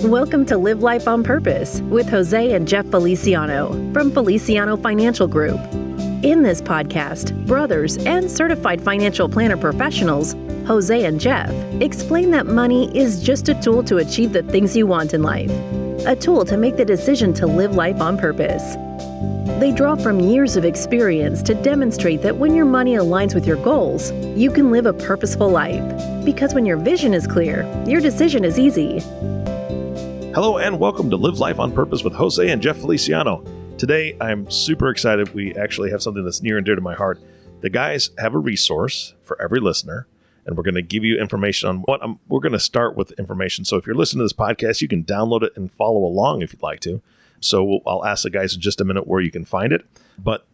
Welcome to Live Life on Purpose with Jose and Jeff Feliciano from Feliciano Financial Group. In this podcast, brothers and certified financial planner professionals, Jose and Jeff, explain that money is just a tool to achieve the things you want in life, a tool to make the decision to live life on purpose. They draw from years of experience to demonstrate that when your money aligns with your goals, you can live a purposeful life. Because when your vision is clear, your decision is easy. Hello and welcome to Live Life on Purpose with Jose and Jeff Feliciano. Today, I'm super excited. We actually have something that's near and dear to my heart. The guys have a resource for every listener, and we're going to give you information on what we're going to start with information. So if you're listening to this podcast, you can download it and follow along if you'd like to. So I'll ask the guys in just a minute where you can find it. But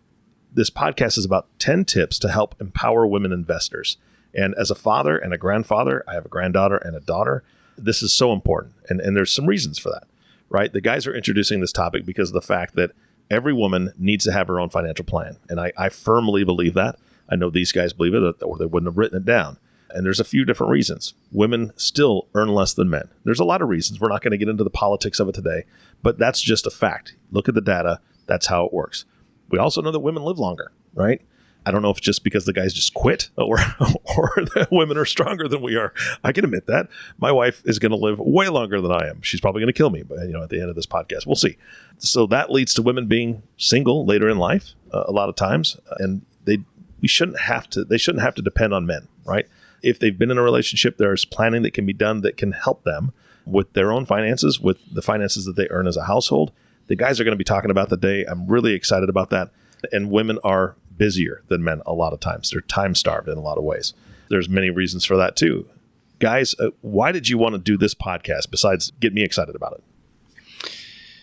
this podcast is about 10 tips to help empower women investors. And as a father and a grandfather, I have a granddaughter and a daughter. This is so important. And there's some reasons for that, right? The guys are introducing this topic because of the fact that every woman needs to have her own financial plan. And I firmly believe that. I know these guys believe it, or they wouldn't have written it down. And there's a few different reasons. Women still earn less than men. There's a lot of reasons. We're not going to get into the politics of it today, but that's just a fact. Look at the data. That's how it works. We also know that women live longer, right? I don't know if it's just because the guys just quit or the women are stronger than we are. I can admit that. My wife is going to live way longer than I am. She's probably going to kill me, but at the end of this podcast, we'll see. So that leads to women being single later in life a lot of times, and they shouldn't have to depend on men, right? If they've been in a relationship, there's planning that can be done that can help them with their own finances, with the finances that they earn as a household. The guys are going to be talking about today. I'm really excited about that. And women are busier than men a lot of times. They're time starved in a lot of ways. There's many reasons for that too. Guys, why did you want to do this podcast besides get me excited about it?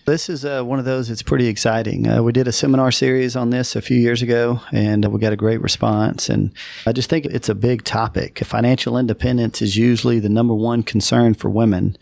This is one of those that's pretty exciting. We did a seminar series on this a few years ago, and we got a great response. And I just think it's a big topic. Financial independence is usually the number one concern for women.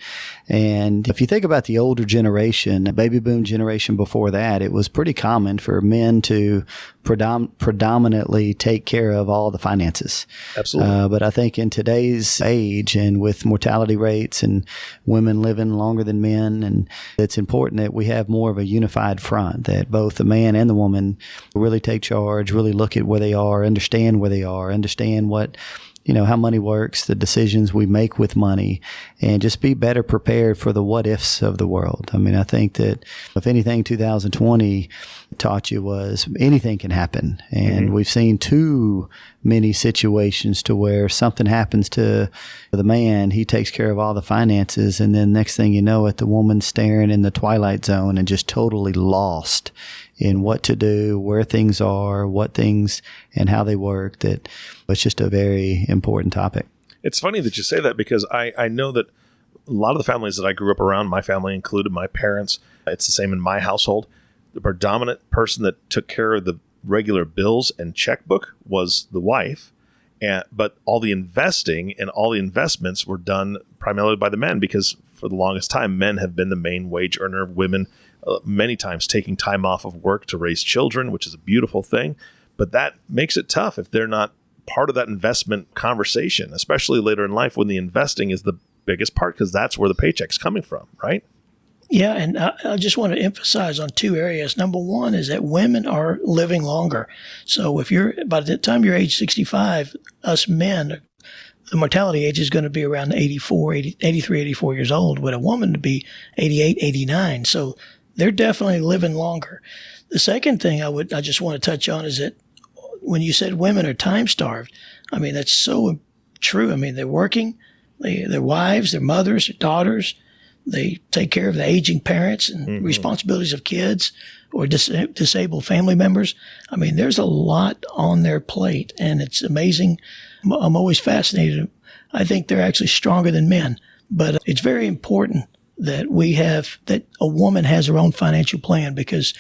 And if you think about the older generation, the baby boom generation before that, it was pretty common for men to predominantly take care of all the finances. Absolutely. But I think in today's age, and with mortality rates and women living longer than men, and it's important that we have more of a unified front, that both the man and the woman really take charge, really look at where they are, understand where they are, understand what, how money works, the decisions we make with money, and just be better prepared for the what ifs of the world. I mean, I think that if anything 2020 taught you was anything can happen. And we've seen too many situations to where something happens to the man, he takes care of all the finances, and then next thing you know it, the woman's staring in the twilight zone and just totally lost in what to do, where things are, what things and how they work. That it's just a very important topic. It's funny that you say that because I know that a lot of the families that I grew up around, my family included, my parents, it's the same in my household. The predominant person that took care of the regular bills and checkbook was the wife. But all the investing and all the investments were done primarily by the men, because for the longest time, men have been the main wage earner. Women, many times taking time off of work to raise children, which is a beautiful thing. But that makes it tough if they're not part of that investment conversation, especially later in life when the investing is the biggest part, because that's where the paycheck's coming from, right? Yeah, and I just want to emphasize on two areas. Number one is that women are living longer. So by the time you're age 65, us men, the mortality age is going to be around 83, 84 years old, with a woman to be 88, 89. So they're definitely living longer. The second thing I just want to touch on is that when you said women are time starved, I mean, that's so true. I mean, they're working, their wives, their mothers, their daughters. They take care of the aging parents and responsibilities of kids or disabled family members. I mean, there's a lot on their plate, and it's amazing. I'm always fascinated. I think they're actually stronger than men, but it's very important that a woman has her own financial plan, because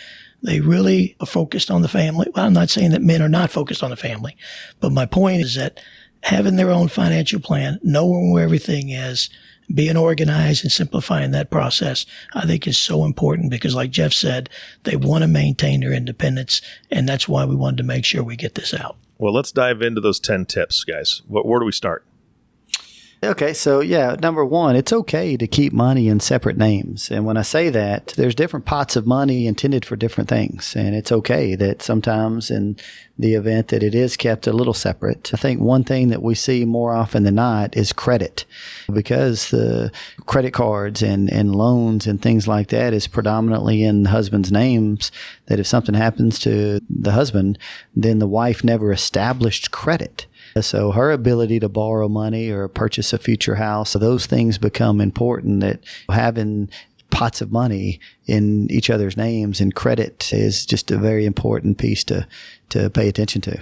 they really are focused on the family. Well, I'm not saying that men are not focused on the family, but my point is that having their own financial plan, knowing where everything is, being organized and simplifying that process, I think is so important, because like Jeff said, they want to maintain their independence, and that's why we wanted to make sure we get this out. Well, let's dive into those 10 tips, guys. Where do we start? Okay, so number one, it's okay to keep money in separate names. And when I say that, there's different pots of money intended for different things. And it's okay that sometimes in the event that it is kept a little separate. I think one thing that we see more often than not is credit, because the credit cards and loans and things like that is predominantly in the husband's names, that if something happens to the husband, then the wife never established credit. So her ability to borrow money or purchase a future house, those things become important, that having pots of money in each other's names and credit is just a very important piece to pay attention to.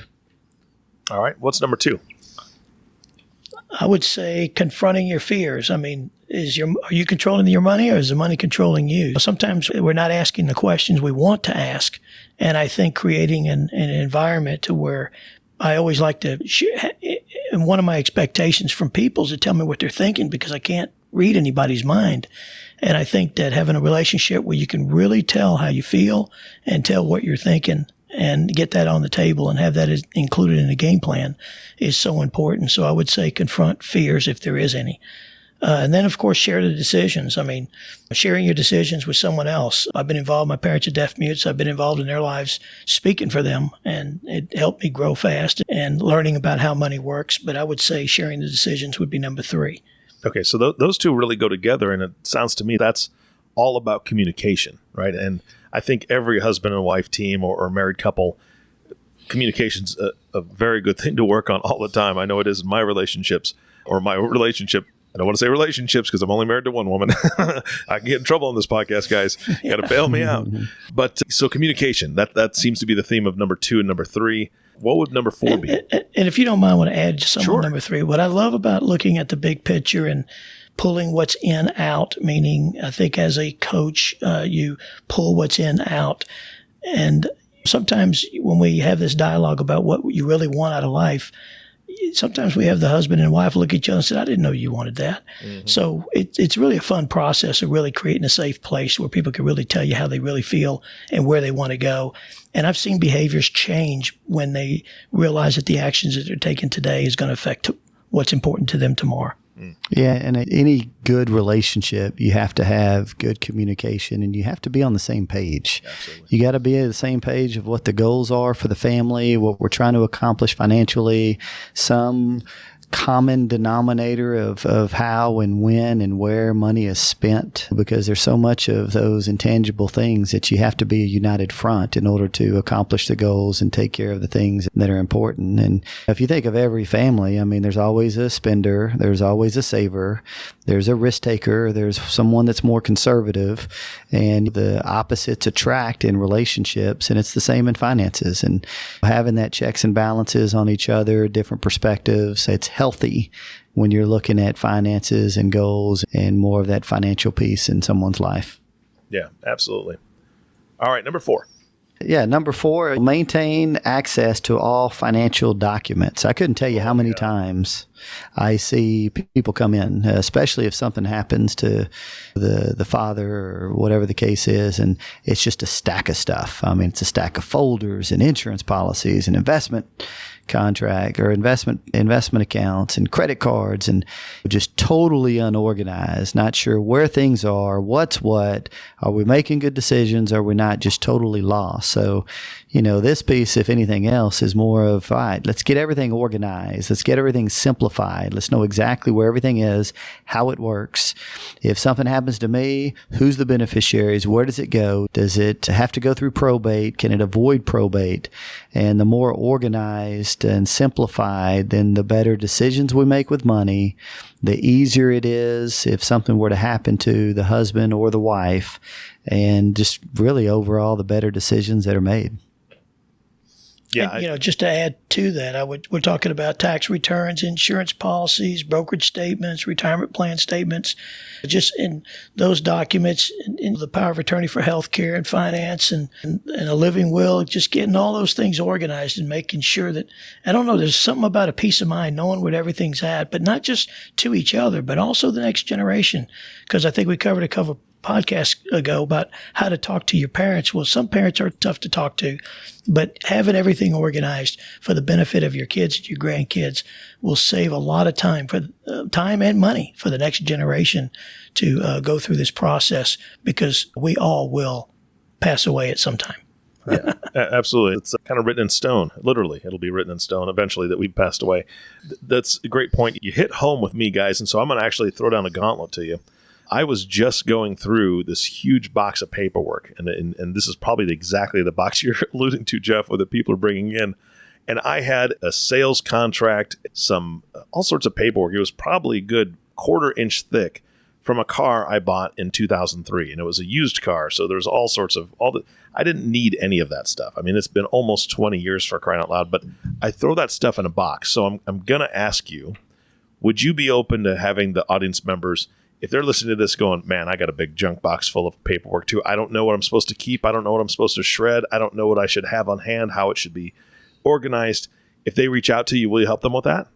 All right. What's number 2? I would say confronting your fears. I mean, are you controlling your money, or is the money controlling you? Sometimes we're not asking the questions we want to ask. And I think creating an environment to where I always like to and one of my expectations from people is to tell me what they're thinking, because I can't read anybody's mind. And I think that having a relationship where you can really tell how you feel and tell what you're thinking and get that on the table and have that included in the game plan is so important. So I would say confront fears if there is any. And then, of course, share the decisions. I mean, sharing your decisions with someone else. I've been involved. My parents are deaf mutes. I've been involved in their lives speaking for them, and it helped me grow fast and learning about how money works. But I would say sharing the decisions would be number 3. Okay, so those two really go together, and it sounds to me that's all about communication, right? And I think every husband and wife team or married couple, communication's a very good thing to work on all the time. I know it is in my relationships, or my relationship. I don't want to say relationships because I'm only married to one woman. I can get in trouble on this podcast, guys. You got to bail me out. But so communication, that seems to be the theme of number 2 and number 3. What would number 4 be? And if you don't mind, I want to add just something Sure. on number 3. What I love about looking at the big picture and pulling what's in out, meaning I think as a coach, you pull what's in out. And sometimes when we have this dialogue about what you really want out of life, sometimes we have the husband and wife look at each other and say, I didn't know you wanted that. Mm-hmm. So it's really a fun process of really creating a safe place where people can really tell you how they really feel and where they want to go. And I've seen behaviors change when they realize that the actions that they're taking today is going to affect what's important to them tomorrow. Yeah, and any good relationship, you have to have good communication, and you have to be on the same page. Absolutely. You got to be at the same page of what the goals are for the family, what we're trying to accomplish financially, some common denominator of how and when and where money is spent, because there's so much of those intangible things that you have to be a united front in order to accomplish the goals and take care of the things that are important. And if you think of every family, I mean, there's always a spender, there's always a saver, there's a risk taker, there's someone that's more conservative, and the opposites attract in relationships, and it's the same in finances. And having that checks and balances on each other, different perspectives, it's healthy when you're looking at finances and goals and more of that financial piece in someone's life. Yeah, absolutely. All right, number 4. Yeah, number 4, maintain access to all financial documents. I couldn't tell you how many times I see people come in, especially if something happens to the father or whatever the case is, and it's just a stack of stuff. I mean, it's a stack of folders and insurance policies and investment contract or investment accounts and credit cards, and just totally unorganized, not sure where things are, what's what, are we making good decisions, are we not just totally lost? So, this piece, if anything else, is more of, all right, let's get everything organized, let's get everything simplified, let's know exactly where everything is, how it works. If something happens to me, who's the beneficiaries, where does it go, does it have to go through probate, can it avoid probate? And the more organized and simplified, then the better decisions we make with money, the easier it is if something were to happen to the husband or the wife, and just really overall the better decisions that are made. Yeah, and, just to add to that, we're talking about tax returns, insurance policies, brokerage statements, retirement plan statements, just in those documents, in the power of attorney for healthcare and finance and a living will, just getting all those things organized and making sure that, I don't know, there's something about a peace of mind, knowing where everything's at, but not just to each other, but also the next generation. Because I think we covered a couple podcast ago about how to talk to your parents. Well, some parents are tough to talk to, but having everything organized for the benefit of your kids and your grandkids will save a lot of time time and money for the next generation to go through this process, because we all will pass away at some time. Yeah, absolutely. It's kind of written in stone. Literally, it'll be written in stone eventually that we've passed away. That's a great point. You hit home with me, guys, and so I'm going to actually throw down a gauntlet to you. I was just going through this huge box of paperwork, and this is probably exactly the box you're alluding to, Jeff, where the people are bringing in. And I had a sales contract, all sorts of paperwork. It was probably a good 1/4 inch thick from a car I bought in 2003, and it was a used car. So there's all sorts of I didn't need any of that stuff. I mean, it's been almost 20 years for crying out loud, but I throw that stuff in a box. So I'm going to ask you, would you be open to having the audience members, if they're listening to this going, man, I got a big junk box full of paperwork too. I don't know what I'm supposed to keep. I don't know what I'm supposed to shred. I don't know what I should have on hand, how it should be organized. If they reach out to you, will you help them with that?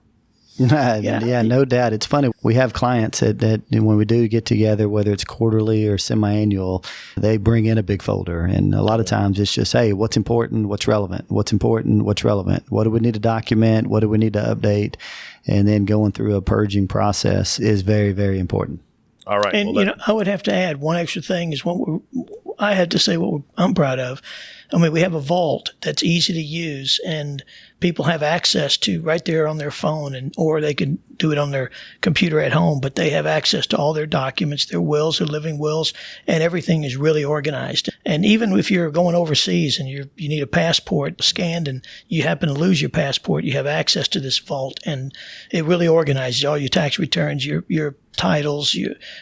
Yeah, no doubt. It's funny. We have clients that when we do get together, whether it's quarterly or semi-annual, they bring in a big folder. And a lot of times it's just, hey, what's important? What's relevant? What's important? What's relevant? What do we need to document? What do we need to update? And then going through a purging process is very, very important. All right. And, I would have to add one extra thing is I had to say what I'm proud of. I mean, we have a vault that's easy to use, and people have access to right there on their phone, or they can do it on their computer at home, but they have access to all their documents, their wills, their living wills, and everything is really organized. And even if you're going overseas and you need a passport scanned and you happen to lose your passport, you have access to this vault, and it really organizes all your tax returns, your titles,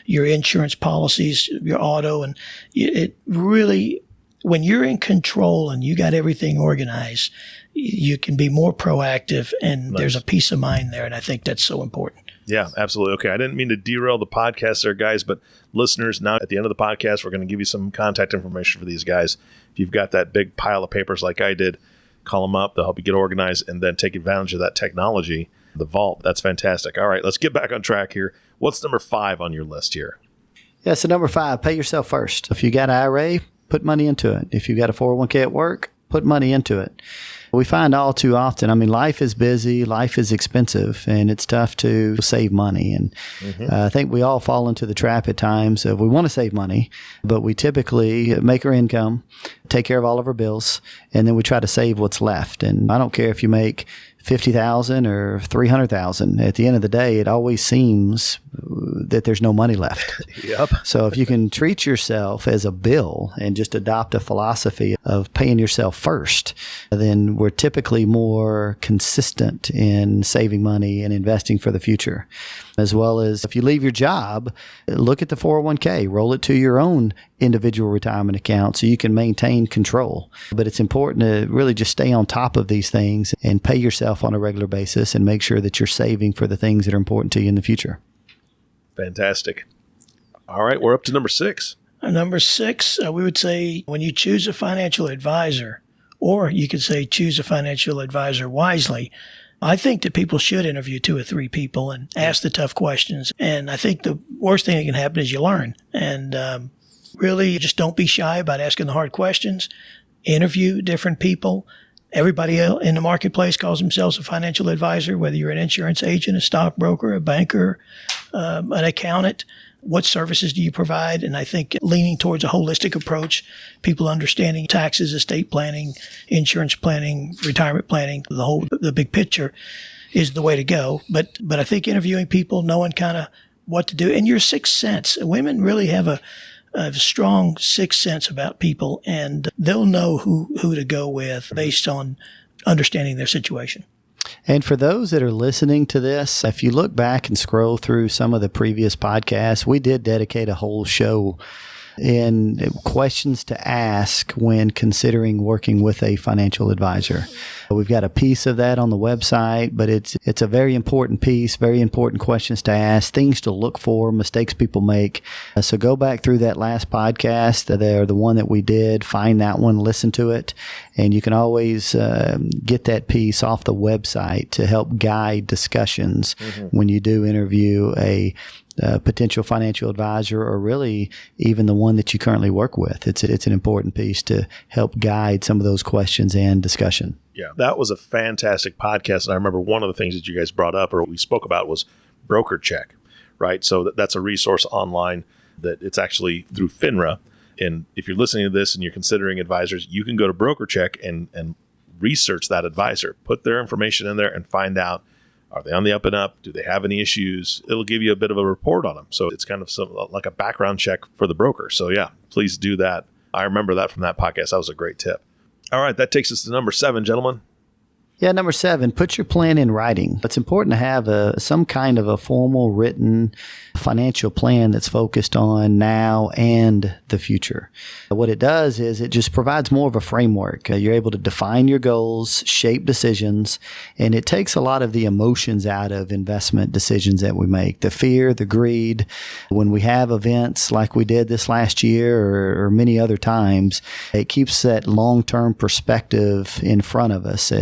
your insurance policies, your auto, and it really, when you're in control and you got everything organized, you can be more proactive, and There's a peace of mind there, and I think that's so important. Yeah, absolutely. Okay, I didn't mean to derail the podcast there, guys, but listeners, now at the end of the podcast, we're going to give you some contact information for these guys. If you've got that big pile of papers like I did, call them up. They'll help you get organized and then take advantage of that technology, the vault. That's fantastic. All right, let's get back on track here. What's number 5 on your list here? Yeah, so number 5, pay yourself first. If you got an IRA, put money into it. If you got a 401k at work, put money into it. We find all too often, I mean, life is busy, life is expensive, and it's tough to save money. And I think we all fall into the trap at times of we want to save money, but we typically make our income, take care of all of our bills, and then we try to save what's left. And I don't care if you make $50,000 or $300,000. At the end of the day, it always seems that there's no money left. Yep. So if you can treat yourself as a bill and just adopt a philosophy of paying yourself first, then we're typically more consistent in saving money and investing for the future. As well as if you leave your job, look at the 401k, roll it to your own individual retirement account so you can maintain control. But it's important to really just stay on top of these things and pay yourself on a regular basis and make sure that you're saving for the things that are important to you in the future. Fantastic. All right, we're up to number 6. Number 6, we would say when you choose a financial advisor, or you could say choose a financial advisor wisely, I think that people should interview 2 or 3 people and ask the tough questions. And I think the worst thing that can happen is you learn. And really, just don't be shy about asking the hard questions. Interview different people. Everybody in the marketplace calls themselves a financial advisor, whether you're an insurance agent, a stockbroker, a banker, an accountant. What services do you provide? And I think leaning towards a holistic approach, people understanding taxes, estate planning, insurance planning, retirement planning, the big picture is the way to go. But I think interviewing people, knowing kind of what to do, and your sixth sense. Women really have a strong sixth sense about people, and they'll know who to go with based on understanding their situation. And for those that are listening to this, if you look back and scroll through some of the previous podcasts, we did dedicate a whole show in questions to ask when considering working with a financial advisor. We've got a piece of that on the website, but it's a very important piece, very important questions to ask, things to look for, mistakes people make. So go back through that last podcast, the one that we did, find that one, listen to it, and you can always get that piece off the website to help guide discussions when you do interview a potential financial advisor, or really even the one that you currently work with. It's an important piece to help guide some of those questions and discussion. Yeah, that was a fantastic podcast. And I remember one of the things that you guys brought up or we spoke about was Broker Check, right? So that's a resource online that it's actually through FINRA. And if you're listening to this and you're considering advisors, you can go to Broker Check and research that advisor, put their information in there and find out, are they on the up and up? Do they have any issues? It'll give you a bit of a report on them. So it's kind of like a background check for the broker. So yeah, please do that. I remember that from that podcast. That was a great tip. All right, that takes us to number 7, gentlemen. Yeah, number 7, put your plan in writing. It's important to have some kind of a formal written financial plan that's focused on now and the future. What it does is it just provides more of a framework. You're able to define your goals, shape decisions, and it takes a lot of the emotions out of investment decisions that we make. The fear, the greed. When we have events like we did this last year or many other times, it keeps that long-term perspective in front of us.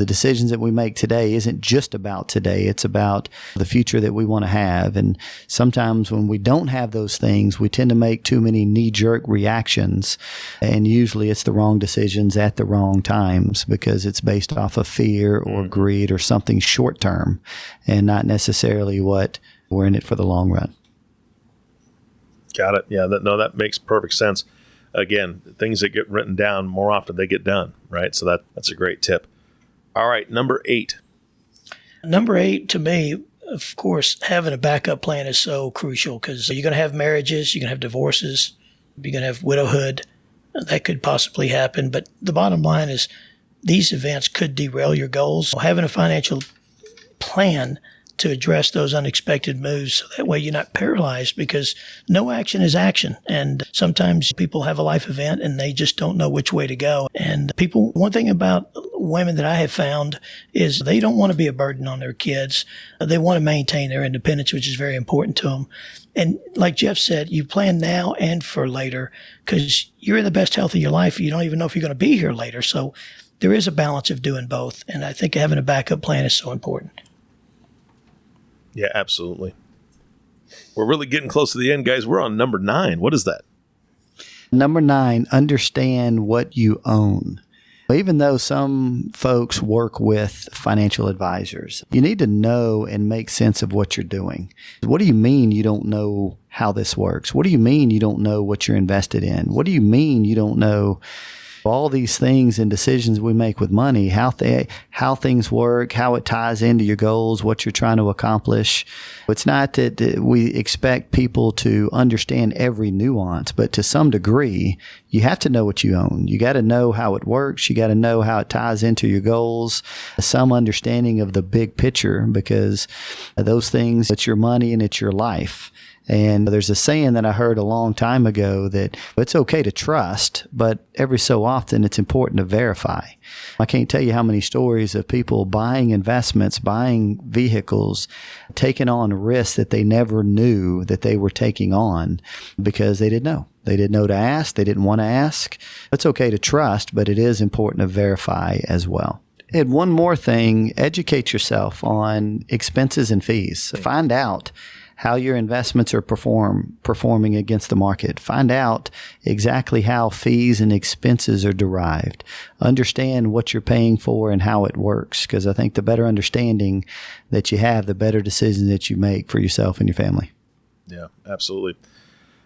The decisions that we make today isn't just about today. It's about the future that we want to have. And sometimes when we don't have those things, we tend to make too many knee-jerk reactions. And usually it's the wrong decisions at the wrong times because it's based off of fear or greed or something short-term and not necessarily what we're in it for the long run. Got it. Yeah, that makes perfect sense. Again, things that get written down, more often they get done, right? So that's a great tip. All right, number 8. Number 8, to me, of course, having a backup plan is so crucial because you're going to have marriages, you're going to have divorces, you're going to have widowhood. That could possibly happen. But the bottom line is these events could derail your goals. Having a financial plan to address those unexpected moves so that way you're not paralyzed because no action is action. And sometimes people have a life event and they just don't know which way to go. And one thing about women that I have found is they don't want to be a burden on their kids. They want to maintain their independence, which is very important to them. And like Jeff said, you plan now and for later because you're in the best health of your life. You don't even know if you're going to be here later. So there is a balance of doing both. And I think having a backup plan is so important. Yeah, absolutely. We're really getting close to the end, guys. We're on number 9. What is that? Number 9, understand what you own. Even though some folks work with financial advisors, you need to know and make sense of what you're doing. What do you mean you don't know how this works? What do you mean you don't know what you're invested in? What do you mean you don't know all these things and decisions we make with money, how things work, how it ties into your goals, what you're trying to accomplish? It's not that we expect people to understand every nuance, but to some degree, you have to know what you own. You got to know how it works. You got to know how it ties into your goals, some understanding of the big picture, because those things, it's your money and it's your life. And there's a saying that I heard a long time ago that it's okay to trust, but every so often it's important to verify. I can't tell you how many stories of people buying investments, buying vehicles, taking on risks that they never knew that they were taking on because they didn't know. They didn't know to ask. They didn't want to ask. It's okay to trust, but it is important to verify as well. And one more thing, educate yourself on expenses and fees. Find out how your investments are performing against the market. Find out exactly how fees and expenses are derived. Understand what you're paying for and how it works, because I think the better understanding that you have, the better decisions that you make for yourself and your family. Yeah, absolutely.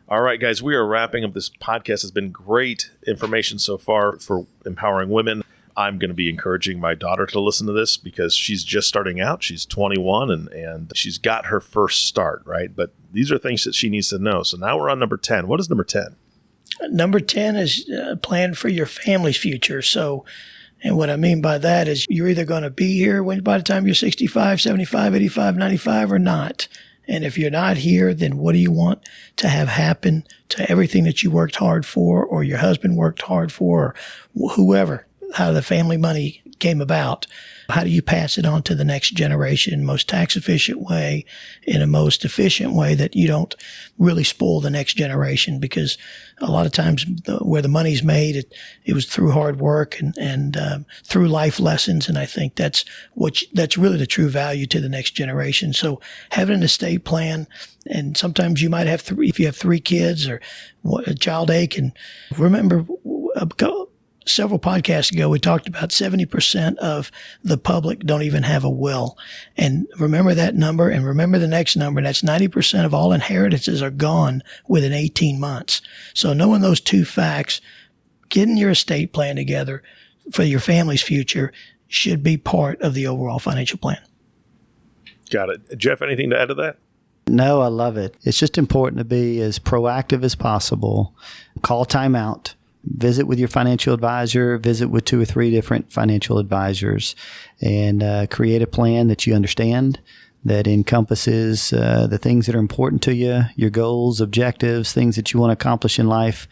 All right, guys, we are wrapping up this podcast. It's been great information so far for empowering women. I'm going to be encouraging my daughter to listen to this because she's just starting out. She's 21 and she's got her first start, right? But these are things that she needs to know. So now we're on number 10. What is number 10? Number 10 is plan for your family's future. So, and what I mean by that is you're either going to be here by the time you're 65, 75, 85, 95 or not. And if you're not here, then what do you want to have happen to everything that you worked hard for or your husband worked hard for or whoever? How the family money came about. How do you pass it on to the next generation, most tax efficient way, in a most efficient way that you don't really spoil the next generation? Because a lot of times where the money's made, it was through hard work and through life lessons. And I think that's really the true value to the next generation. So having an estate plan, and sometimes you might have if you have 3 kids or a child A, can remember several podcasts ago, we talked about 70% of the public don't even have a will. And remember that number, and remember the next number. That's 90% of all inheritances are gone within 18 months. So knowing those 2 facts, getting your estate plan together for your family's future should be part of the overall financial plan. Got it. Jeff, anything to add to that? No, I love it. It's just important to be as proactive as possible. Call timeout. Visit with your financial advisor, visit with 2 or 3 different financial advisors, and create a plan that you understand, that encompasses the things that are important to you, your goals, objectives, things that you want to accomplish in life,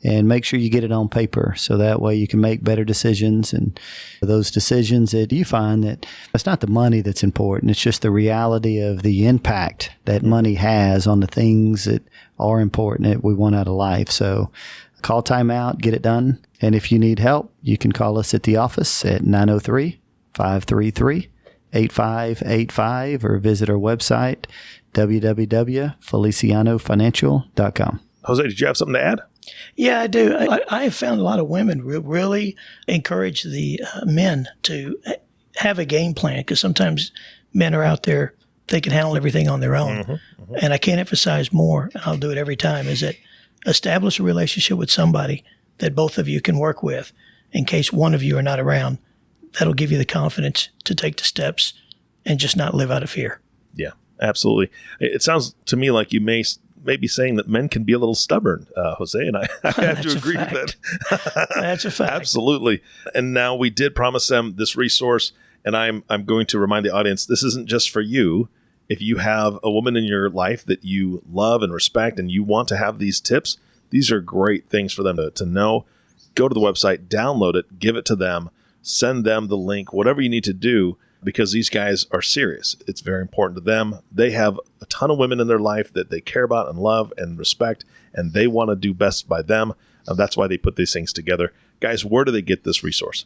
and make sure you get it on paper so that way you can make better decisions. And those decisions that you find that it's not the money that's important, it's just the reality of the impact that money has on the things that are important that we want out of life. So call timeout, get it done. And if you need help, you can call us at the office at 903-533-8585 or visit our website, www.felicianofinancial.com. Jose, did you have something to add? Yeah, I do. I have found a lot of women really encourage the men to have a game plan, because sometimes men are out there, they can handle everything on their own. Mm-hmm, mm-hmm. And I can't emphasize more, and I'll do it every time, is that establish a relationship with somebody that both of you can work with in case one of you are not around. That'll give you the confidence to take the steps and just not live out of fear. Yeah, absolutely. It sounds to me like you may be saying that men can be a little stubborn, Jose, and I have to agree with that. That's a fact. Absolutely. And now we did promise them this resource, and I'm going to remind the audience, this isn't just for you. If you have a woman in your life that you love and respect and you want to have these tips, these are great things for them to know. Go to the website, download it, give it to them, send them the link, whatever you need to do, because these guys are serious. It's very important to them. They have a ton of women in their life that they care about and love and respect, and they want to do best by them. That's why they put these things together. Guys, where do they get this resource?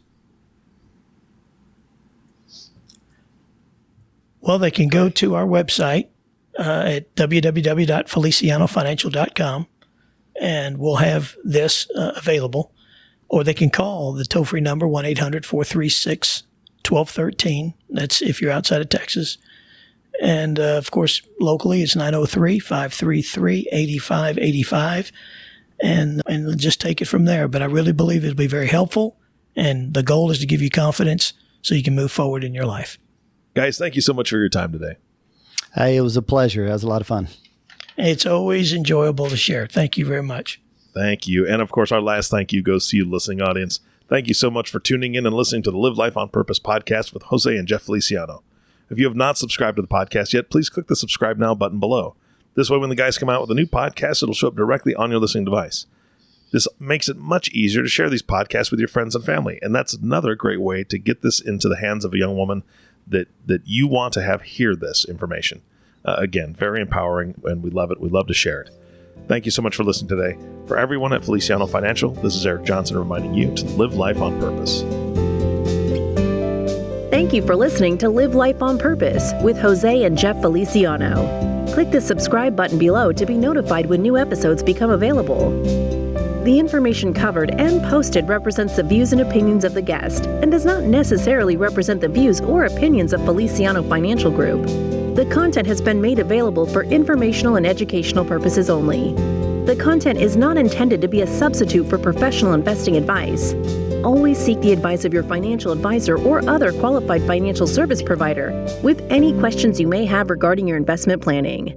Well, they can go to our website at www.felicianofinancial.com, and we'll have this available. Or they can call the toll-free number, 1-800-436-1213. That's if you're outside of Texas. And, of course, locally, it's 903-533-8585. And just take it from there. But I really believe it'll be very helpful. And the goal is to give you confidence so you can move forward in your life. Guys, thank you so much for your time today. Hey, it was a pleasure. It was a lot of fun. It's always enjoyable to share. Thank you very much. Thank you. And of course, our last thank you goes to you, listening audience. Thank you so much for tuning in and listening to the Live Life on Purpose podcast with Jose and Jeff Feliciano. If you have not subscribed to the podcast yet, please click the subscribe now button below. This way, when the guys come out with a new podcast, it'll show up directly on your listening device. This makes it much easier to share these podcasts with your friends and family. And that's another great way to get this into the hands of a young woman that you want to have hear this information. Again, very empowering, and we love it. We love to share it. Thank you so much for listening today. For everyone at Feliciano Financial, this is Eric Johnson reminding you to live life on purpose. Thank you for listening to Live Life on Purpose with Jose and Jeff Feliciano. Click the subscribe button below to be notified when new episodes become available. The information covered and posted represents the views and opinions of the guest and does not necessarily represent the views or opinions of Feliciano Financial Group. The content has been made available for informational and educational purposes only. The content is not intended to be a substitute for professional investing advice. Always seek the advice of your financial advisor or other qualified financial service provider with any questions you may have regarding your investment planning.